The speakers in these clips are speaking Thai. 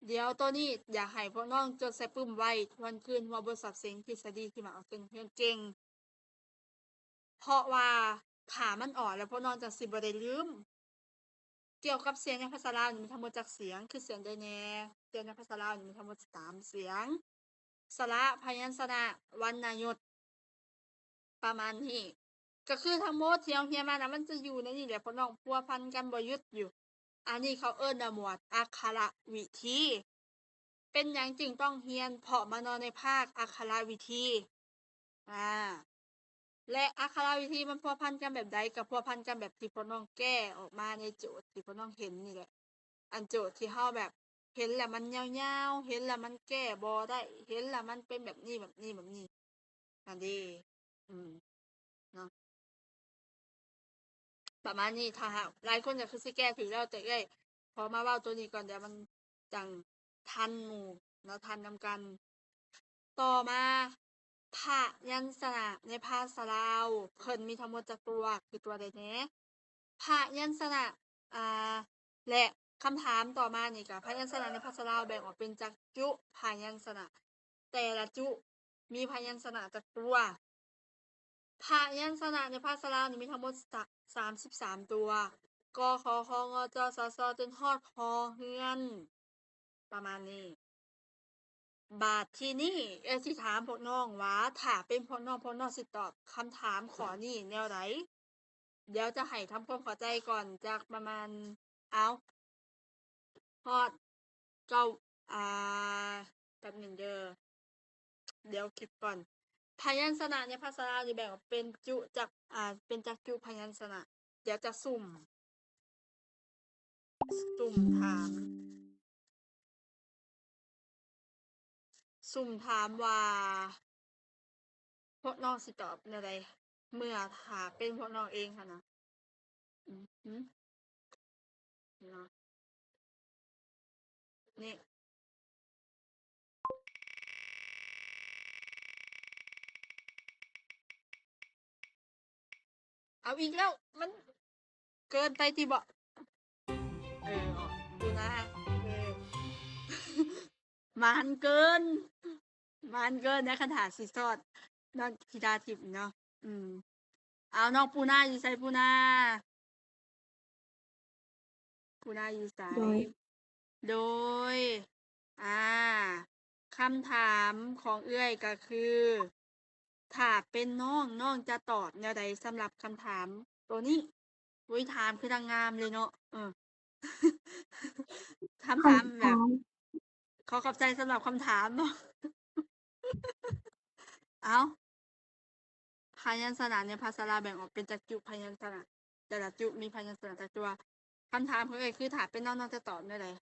เดี๋ยวตัวนี้อยากให้พวกน้องจดใส่ปึ้มไว้ทวนคืนว่าบทศัพท์เสียงทฤษฎีที่มาเอาเก่งเพราะว่าถ้ามันออกแล้วพวกน้องจะสิบ่ได้ลืมเกี่ยวกับเสียงในภาษาลาวนี่มีทั้งหมดจักเสียงคือเสียงใดแน่เสียงในภาษาลาวนี่มีทั้งหมด3เสียงสระพยัญชนะวรรณยุกต์ประมาณนี้ก็คือทั้งหมดที่เราเรียนมานะมันจะอยู่ในนี่แหละพวกน้องพัวพันกันบ่หยุดอยู่อันนี้เขาเอิ้นว่าหมวดอักขระวิธีเป็นหยังจึงต้องเรียนเพราะมานอนในภาคอักขระวิธีอ่าและอักขระวิธีมันพัวพันกันแบบใดก็พัวพันกันแบบที่พวกน้องแก้ออกมาในโจทย์ที่พวกน้องเห็นนี่แหละอันโจทย์ที่เฮาแบบเห็นแล้วมันยาวๆเห็นแล้วมันแก้บ่ได้เห็นแล้วมันเป็นแบบนี้นั่นเด้อืมเนาะประมาณนี้ถ้าหากหลายคนก็คือสิแก้ถูกแล้วแต่เอ้ยพอมาเว้าตัวนี้ก่อนเดี๋ยวมันจังทันหมู่เนาะทันนำกัน ต่อมาพยัญชนะในภาษาลาวเพิ่นมีทั้งหมดจักตัวคือตัวใดแหน่พยัญชนะอ่าและคำถามต่อมานี่ก็พยัญชนะในภาษาลาวแบ่งออกเป็นจักจุพยัญชนะแต่ละจุมีพยัญชนะจักตัวพยัญชนะในภาษาลาวนี่มีทั้งหมด33ตัวกขคงจสสจนฮอดพเฮือนประมาณนี้ บาดทีนี้สิถามพวกน้องว่าถ้าเป็นพวกน้องสิตอบคำถามข้อนี้แนวใดเดี๋ยวจะให้ทำความเข้าใจก่อนจากประมาณเอาฮอดเก้าอ่าแป๊บหนึ่งเด้อเดี๋ยวคิดก่อนพยัญชนะในภาษาลาวจะแบ่งออกเป็นจุจักเป็นจักจุพยัญชนะเดี๋ยวจะสุ่มถามว่าพวกน้องสิตอบแนวใดเมื่อถ้าเป็นพวกน้องเองค่ะนะอือฮึเนาะนี่ เอาอีกแล้วมันเกินไปที่บอกออกดูนะเออมันเกินมันเกินในคาถาสิซอดนอกธิดาทิพย์เนาะอืมเอานอกปูนาอยู่ใส่ปูนาอยู่ใส่โดยโดยอ่าคำถามของเอื้อยก็คือถ้าเป็นน้องจะตอบแนวใดสำหรับคำถามตัวนี้อุ้ยถามคือทางงามเลยเนาะคำถามคำแบบ ถามขอขอบใจสำหรับคำถามเนาะเอาพยัญชนะในภาษาลาวแบ่งออกเป็นจักจุพยัญชนะแต่ละจุมีพยัญชนะจักตัวคำถามของเอ๋ยคือถ้าเป็นน้องจะตอบได้เลย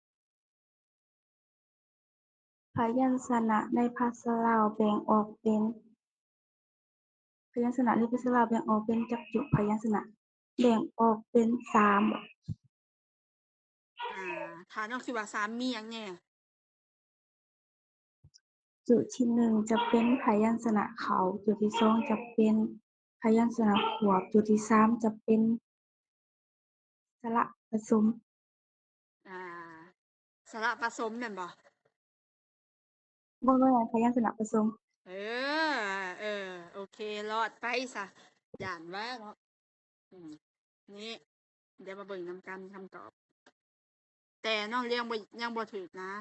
พยัญชนะในภาษาลาวแบ่งออกเป็นพยัญชนะในภาษาลาวแบ่งออกเป็นจักจุพยัญชนะแบ่งออกเป็น3ถ้าน้องคิดว่าสามมีหยังแน่จุที่1จะเป็นพยัญชนะเขาจุที่2จะเป็นพยัญชนะขวบจุที่3จะเป็นสระผสมอ่าสระผสมแม่นบ่บ่แม่นพยัญชนะผสมเอโอเครอดไปซะย่านว่าเนาะอืมนี่เดี๋ยวมาเบิ่งนำกันคำตอบแต่น้องเลี้ยงบ่ยังบ่ถูกนะ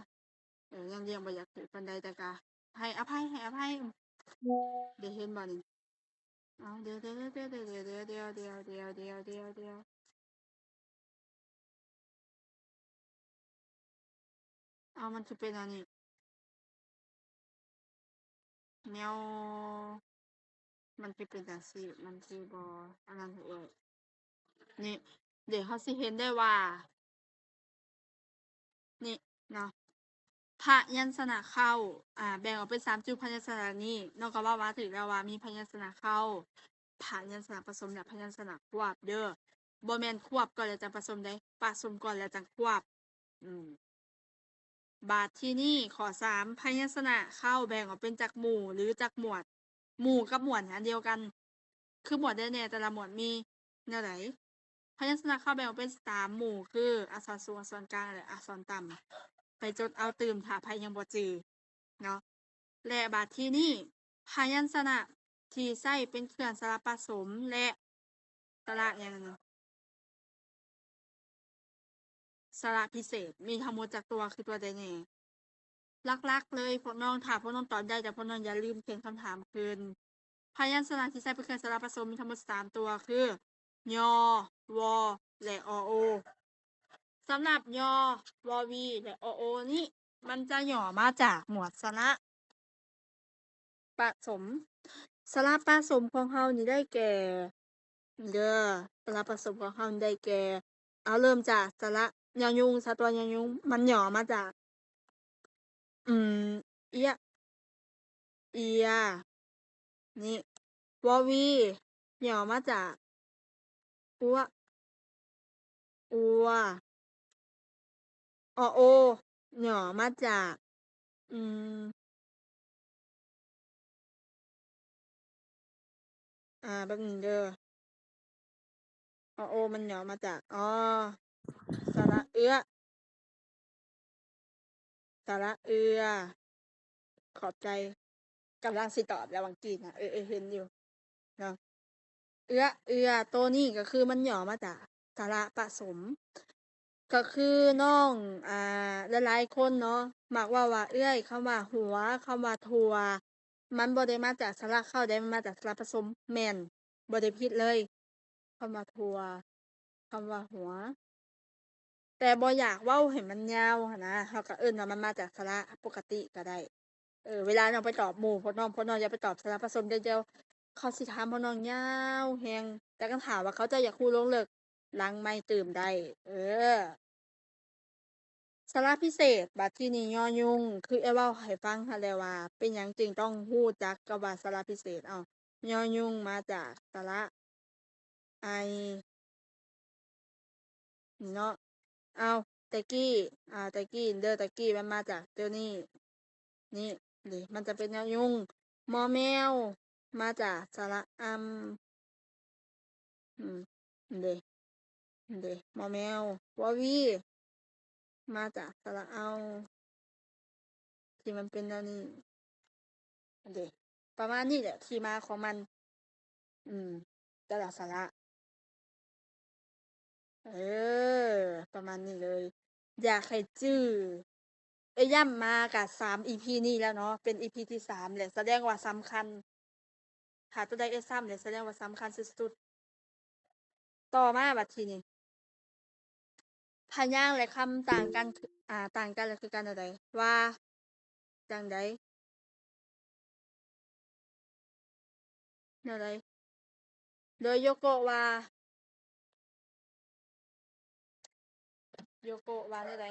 ยังเลี้ยงบ่อยากถูกปานใดแต่ก็ให้อภัยเดี๋ยวเห็นบ่นี่ เอาเดี๋ยวเอามันจะเป็นอันนี้แนวมันจะเป็นจังซี่มันสิบ่อันนั้นนี่เดี๋ยวเขาสิเห็นได้ว่านี่เนาะพยัญชนะเข้าแบ่งออกเป็น3จุดพยัญชนะนี้นอกจากว่าถึงแล้วว่ามีพยัญชนะเข้าพยัญชนะผสมและพยัญชนะควบเด้อบ่แม่นควบก่อนแล้วจังผสมได้ผสมก่อนแล้วจังควบอืม บาทที่นี่ขอ3พยัญชนะเข้าแบ่งออกเป็นจักหมู่หรือจักหมวดหมู่กับหมวดอันเดียวกันคือหมวดได้แน่แต่ละหมวดมีแนวไหนพยัญชนะเข้าแบ่งออกเป็น3หมู่คืออักษรสูงอักษรกลางและอักษรต่ำ ไปจดเอาตื่มถ้าไผยังบ่จือเนาะและบัดทีนี้พยัญชนะที่ใช้เป็นเครื่องสระผสมและสระหยังสระพิเศษมีทั้งหมดจักตัวคือตัวใดแหน่ลักๆเลยพวกน้องถ้าพวกน้องตอบได้แต่พวกน้องอย่าลืมเขียนคำถามคืนพยัญชนะที่ใช้เป็นเครื่องสระผสมมีทั้งหมด3ตัวคือยอวอและอโอสำหรับยอวอวีและอโอนี่มันจะย่อมาจากหมวดสระผสมสระผสมของเรานี่ได้แก่เด้อสระผสมของเรานี่ได้แก่เอาเริ่มจากสระยอยุงสระตัวยอยุงมันย่อมาจากอืมเอียเอียนี่วอวีย่อมาจากอัวอัวอโอย่อมาจากอืมแป๊บนึงเด้ออโอมันย่อมาจากสระเอื้อสระเอือขอบใจกำลังสิตอบแล้วบางกีนะเห็นอยู่เนาะเอื้อตัวนี้ก็คือมันย่อมาจากสระผสม ก็คือน้องหลายๆคนเนาะมักว่าเอื้อยคำว่าหัวคำว่าถั่วมันบ่ได้มาจากสระเข้าได้มันมาจากสระผสมแม่นบ่ได้ผิดเลยคำว่าถั่วคำว่าหัว แต่บ่อยากเว้าให้มันยาวหั้นนะเราก็เอิ้นว่ามันมาจากสระปกติก็ได้เวลาน้องไปตอบหมู่พวกน้องอย่าไปตอบสระผสมเดี๋ยวเขาสิถามพวกน้องยาวแฮงแต่คันถามว่าเขาจะอยากรู้ลงเลิกหลังไมค์ตื่มได้สระพิเศษบัดทีนี้ยอยุงคือเว้าให้ฟังหั้นแหละว่าเป็นหยังจึงต้องรู้จักกับว่าสระพิเศษยอยุงมาจากสระไอเนาะอ้าวตะกี้ตะกี้เด้อตะกี้มันมาจากตัวนี้นี่ดิมันจะเป็นยอยุงมอแมวมาจากสระอืมเด้เด้มอแมววอวีมาจากสระเอาที่มันเป็นอันนี้เด้ประมาณนี้แหละที่มาของมันอืมแต่ละสระเออประมาณนี้เลยอยากให้จื้อย่ำมากับ3 EP นี้แล้วเนาะเป็น EP ที่3แหละแสดงว่าสำคัญถ้าตัวใดซ้ำเนี่ยแสดงว่าสำคัญสุดๆต่อมาบัดทีนี้พยางค์และคำต่างกันคือต่างกันแล้วคือกันจั่งใดว่าจั่งใดแนวใดโดยโยโกะว่าโยโกะว่าแนวใด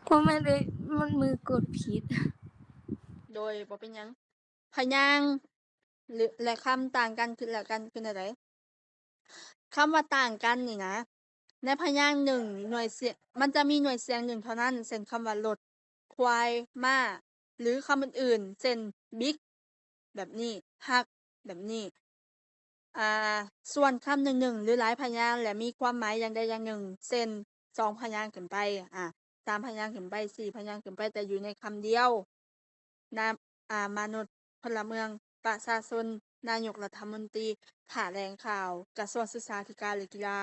เพราะไม่ได้มันมือกดผิด โดยบ่เป็นหยังพยางค์หรือและคำต่างกันคือคือแนวใดคำว่าต่างกันนี่นะในพยางค์หนึ่งหน่วยเสียงมันจะมีหน่วยเสียงหนึ่งเท่านั้นเช่นคำว่ารถควายม้าหรือคำอื่นๆเช่นบิ๊กแบบนี้ฮักแบบนี้ส่วนคำหนึ่งๆหรือหลายพยางค์และมีความหมายอย่างใดอย่างหนึ่งเช่น2พยางค์ขึ้นไป3พยางค์ขึ้นไป4พยางค์ขึ้นไปแต่อยู่ในคำเดียวนามมนุษย์พลเมืองประชาชนนายกรัฐมนตรีแถลงข่าวกระทรวงศึกษาธิการหรือกีฬา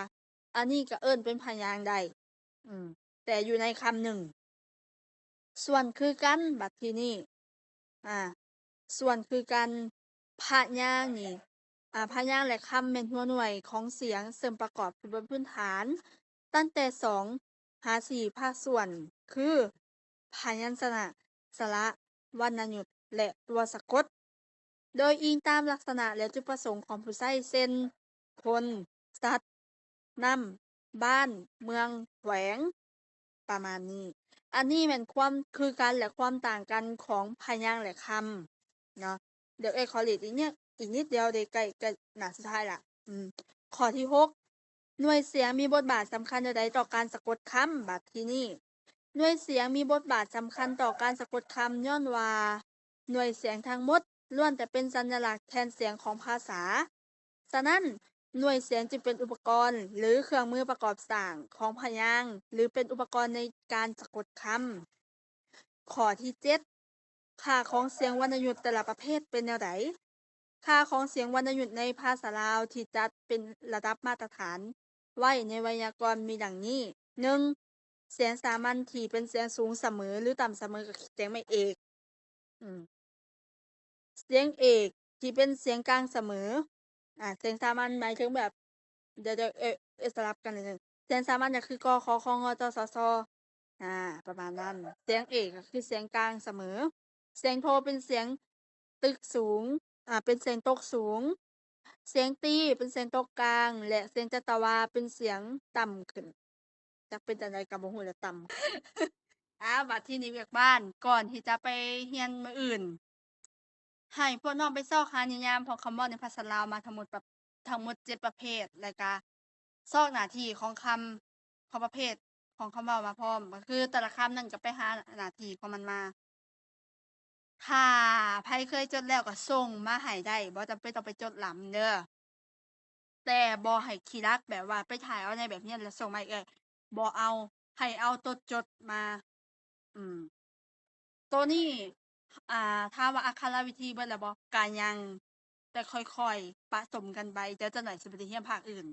อันนี้ก็เอิ้นเป็นพยางค์ได้แต่อยู่ในคำหนึ่งส่วนคือกันบัดทีนี้ส่วนคือกันพยางค์นี่พยางค์และคำเป็นหัวหน่วยของเสียงซึ่งประกอบขึ้นบนพื้นฐานตั้งแต่2หา4ภาคส่วนคือพยัญชนะสระวรรณยุกต์และตัวสะกดโดยอิงตามลักษณะและจุดประสงค์ของผู้ใช้เช่นคนสัตว์น้ำบ้านเมืองแขวงประมาณนี้อันนี้แม่นความคือกันและความต่างกันของพยางค์และคำเนาะเดี๋ยวขอเรียนอีกนิดเดียวเดี๋ยวใกล้หน้าสุดท้ายละข้อที่6หน่วยเสียงมีบทบาทสำคัญใดๆต่อการสะกดคำบัดทีนี้หน่วยเสียงมีบทบาทสำคัญต่อการสะกดคำย้อนว่าหน่วยเสียงทั้งหมดล้วนแต่เป็นสัญลักษณ์แทนเสียงของภาษาฉะนั้น หน่วยเสียงจึงเป็นอุปกรณ์หรือเครื่องมือประกอบสร้างของพยางค์หรือเป็นอุปกรณ์ในการสะกดคำข้อที่7ค่าของเสียงวรรณยุกต์แต่ละประเภทเป็นแนวใดค่าของเสียงวรรณยุกต์ในภาษาลาวที่จัดเป็นระดับมาตรฐานไว้ในไวยากรณ์มีดังนี้ 1. เสียงสามัญที่เป็นเสียงสูงเสมอหรือต่ำเสมอกับเสียงไม่เอกเสียงเอกที่เป็นเสียงกลางเสมอเสียงสามัญหมายถึงแบบเดี๋ยวสลับกันนิดนึงเสียงสามัญก็คือกขอคงจสสประมาณนั้นเสียงเอกก็คือเสียงกลางเสมอเสียงโทเป็นเสียงตึกสูงเป็นเสียงตกสูงเสียงตีเป็นเสียงตกกลางและเสียงจัตวาเป็นเสียงต่ำขึ้นจักเป็นจังไดก็บ่ฮู้แหล้วต่ำบัดทีนี้เวียกบ้านก่อนที่จะไปเรียนมื้ออื่นให้พวกน้องไปซอกหานิยามของคำเว้าในภาษาลาวมาทั้งหมด7ประเภทแล้วก็ซอกหน้าที่ของคำของประเภทของคำเว้ามาพร้อมก็คือแต่ละคำนั้นก็ไปหาหน้าที่ของมันมาถ้าไผเคยจดแล้วก็ส่งมาให้ได้บ่จำเป็นต้องไปจดหลำเด้อแต่บ่ให้ขี้รักแบบว่าไปถ่ายเอาในแบบเรียนแล้วส่งมาให้เอ้ยบ่เอาให้เอาตัวจดมาอืมตัวนี้ถามว่าอักขระวิธีเบิดแล้วบ่ก็ยังแต่ค่อยๆผสมกันไปเดี๋ยวจักหน่อยสิไปเรียนภาคอื่น